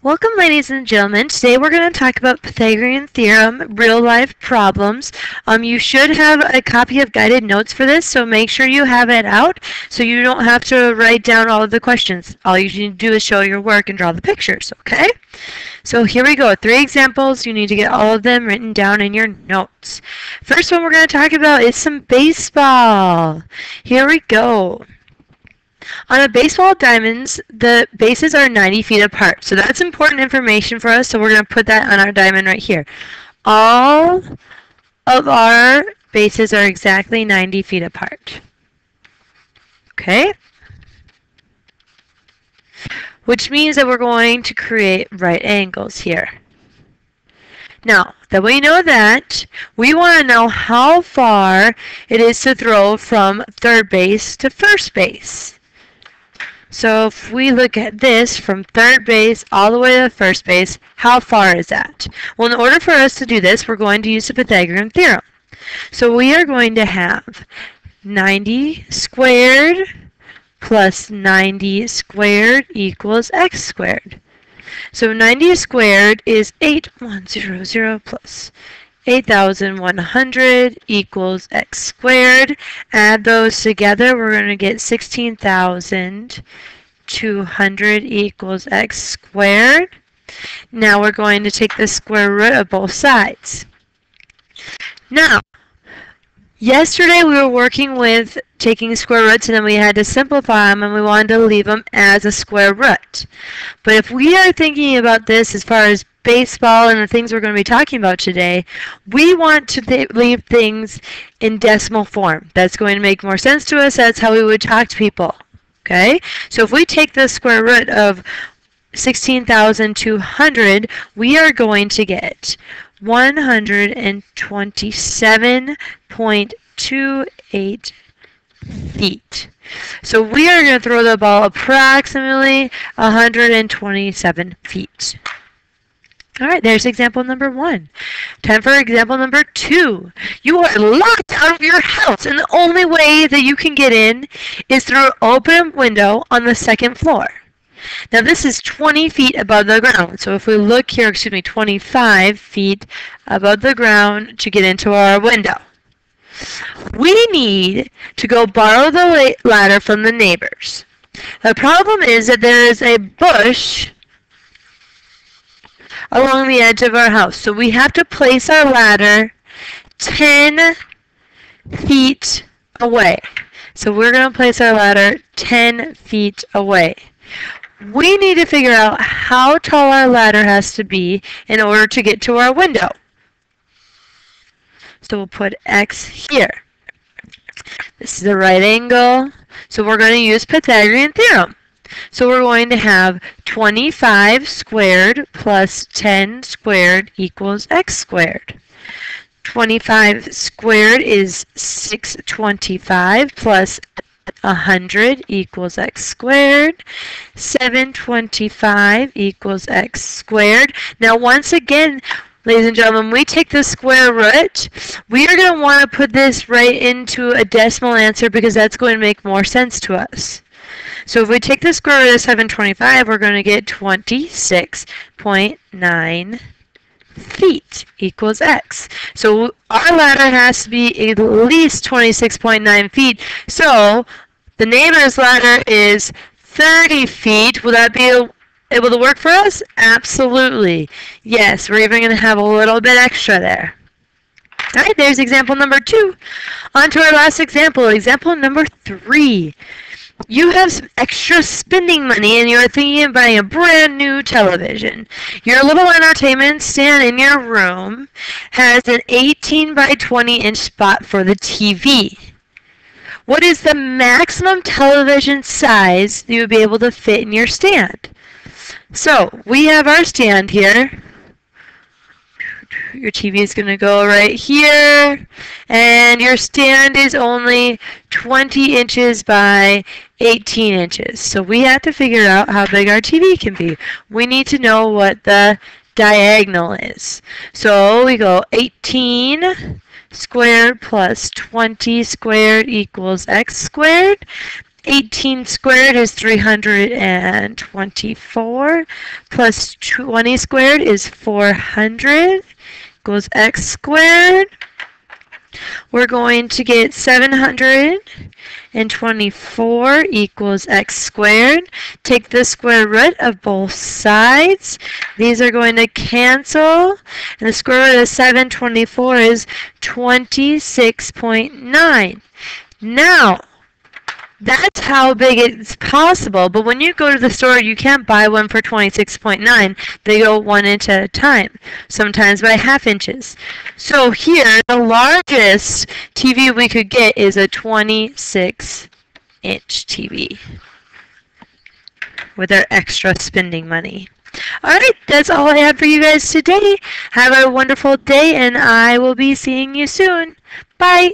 Welcome, ladies and gentlemen. Today we're going to talk about Pythagorean theorem, real-life problems. You should have a copy of guided notes for this, so make sure you have it out so you don't have to write down all of the questions. All you need to do is show your work and draw the pictures, okay? So here we go. 3 examples. You need to get all of them written down in your notes. First one we're going to talk about is some baseball. Here we go. On a baseball diamonds, the bases are 90 feet apart. So that's important information for us, so we're going to put that on our diamond right here. All of our bases are exactly 90 feet apart. Okay? Which means that we're going to create right angles here. Now, that we know that, we want to know how far it is to throw from third base to first base. So if we look at this from third base all the way to first base, how far is that? Well, in order for us to do this, we're going to use the Pythagorean theorem. So we are going to have 90 squared plus 90 squared equals x squared. So 90 squared is 8100 plus 8,100 equals x squared. Add those together, we're going to get 16,200 equals x squared. Now we're going to take the square root of both sides. Now, yesterday we were working with taking square roots and then we had to simplify them and we wanted to leave them as a square root. But if we are thinking about this as far as baseball and the things we're going to be talking about today, we want to leave things in decimal form. That's going to make more sense to us. That's how we would talk to people. Okay? So if we take the square root of 16,200, we are going to get 127.28 feet. So we are going to throw the ball approximately 127 feet. All right, there's example number 1. Time for example number 2. You are locked out of your house, and the only way that you can get in is through an open window on the 2nd floor. Now this is 20 feet above the ground. So if we look here, 25 feet above the ground to get into our window. We need to go borrow the ladder from the neighbors. The problem is that there is a bush along the edge of our house. So we have to place our ladder 10 feet away. So we're going to place our ladder 10 feet away. We need to figure out how tall our ladder has to be in order to get to our window. So we'll put X here. This is a right angle. So we're going to use Pythagorean theorem. So we're going to have 25 squared plus 10 squared equals x squared. 25 squared is 625 plus 100 equals x squared. 725 equals x squared. Now once again, ladies and gentlemen, when we take the square root, we are going to want to put this right into a decimal answer because that's going to make more sense to us. So if we take the square root of 725, we're going to get 26.9 feet equals x. So our ladder has to be at least 26.9 feet. So the neighbor's ladder is 30 feet. Will that be able to work for us? Absolutely. Yes, we're even going to have a little bit extra there. All right, there's example number 2. On to our last example, example number 3. You have some extra spending money and you're thinking of buying a brand new television. Your little entertainment stand in your room has an 18 by 20 inch spot for the TV. What is the maximum television size you would be able to fit in your stand? So we have our stand here. Your TV is going to go right here, and your stand is only 20 inches by 18 inches. So we have to figure out how big our TV can be. We need to know what the diagonal is. So we go 18 squared plus 20 squared equals x squared. 18 squared is 324, plus 20 squared is 400, equals x squared. We're going to get 724 equals x squared. Take the square root of both sides. These are going to cancel. And the square root of 724 is 26.9. Now, that's how big it's possible, but when you go to the store, you can't buy one for 26.9. They go 1 inch at a time, sometimes by ½ inches. So here, the largest TV we could get is a 26-inch TV with our extra spending money. Alright, that's all I have for you guys today. Have a wonderful day, and I will be seeing you soon. Bye!